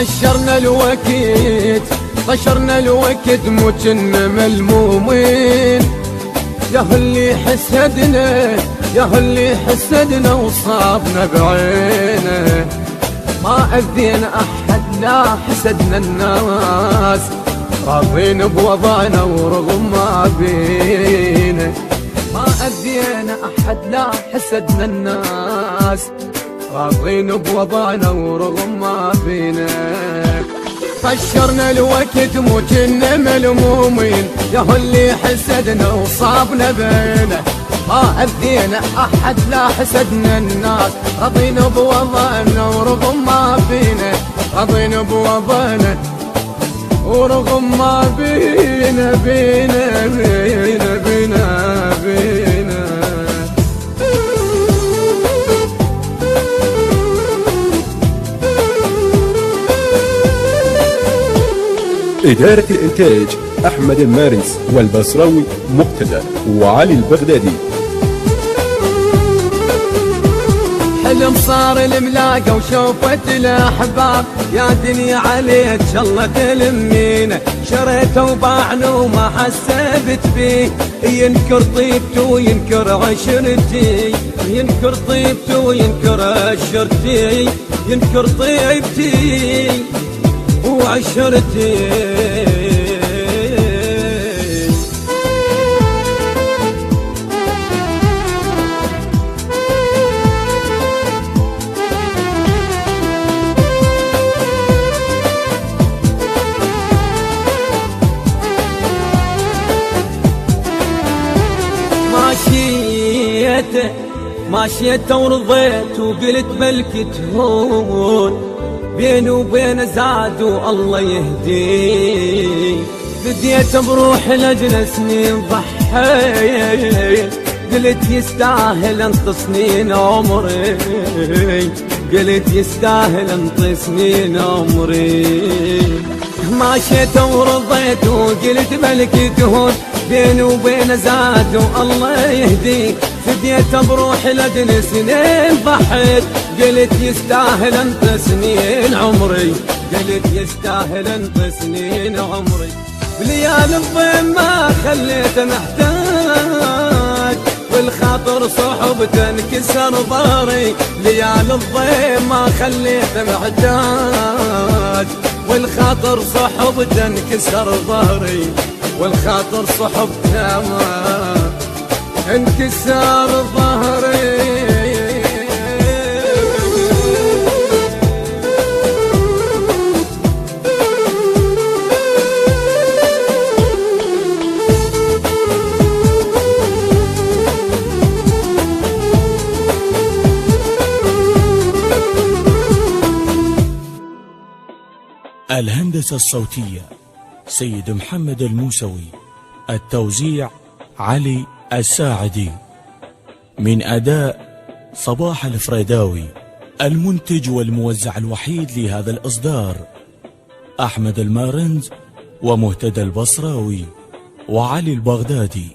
طشرنا الوقت وكنا ملمومين، يا اللي حسدنا وصابنا بعينه. ما أذينا أحد لا حسدنا الناس، راضين بوضعنا ورغم ما بينا. ما أذينا أحد لا حسدنا الناس، راضين بوضعنا ورغم ما بينا. طشرنا الوقت وكنا ملمومين، يا اللي حسدنا وصابنا بينا. ما أذينا أحد لا حسدنا الناس، راضين بوضعنا ورغم ما بينا. راضين بوضعنا ورغم ما بينا بينا بينا بينا بينا. إدارة الإنتاج أحمد المارنس والبصراوي مقتدى وعلي البغدادي. حلم صار الملاقة وشوفت الأحباب، يا دنيا عليك الله تلمينا. شريته وباعنا وما حسبت بيه، ينكر طيبته وينكر عشرتي. ينكر طيبته وينكر عشرتي، ينكر طيبتي وعشرتي. ماشيته ورضيت وقلت بلكي تهون، بيني وبين زاد والله يهديه. بديت بروح لجل سنين ضحيت، قلت يستاهل انت سنين عمري. قلت يستاهل انت سنين عمري. ماشيت ورضيت وقلت بلكي تهون، بيني وبين زاد والله يهديك. فديت بروح لجل سنين ضحيت، قلت يستاهل انت سنين عمري. قلت يستاهل انت سنين عمري. بليالي الضيم ما خليته محتاج، والخاطر صحبته انكسر ظهري. ليالي الضيم ما خليته محتاج، والخاطر صحبته انكسر ظهري. والخاطر صحبته ما انكسر ظهري. الهندسة الصوتية سيد محمد الموسوي، التوزيع علي الساعدي، من أداء صباح الفريداوي. المنتج والموزع الوحيد لهذا الإصدار أحمد المارنز ومهتدى البصراوي وعلي البغدادي.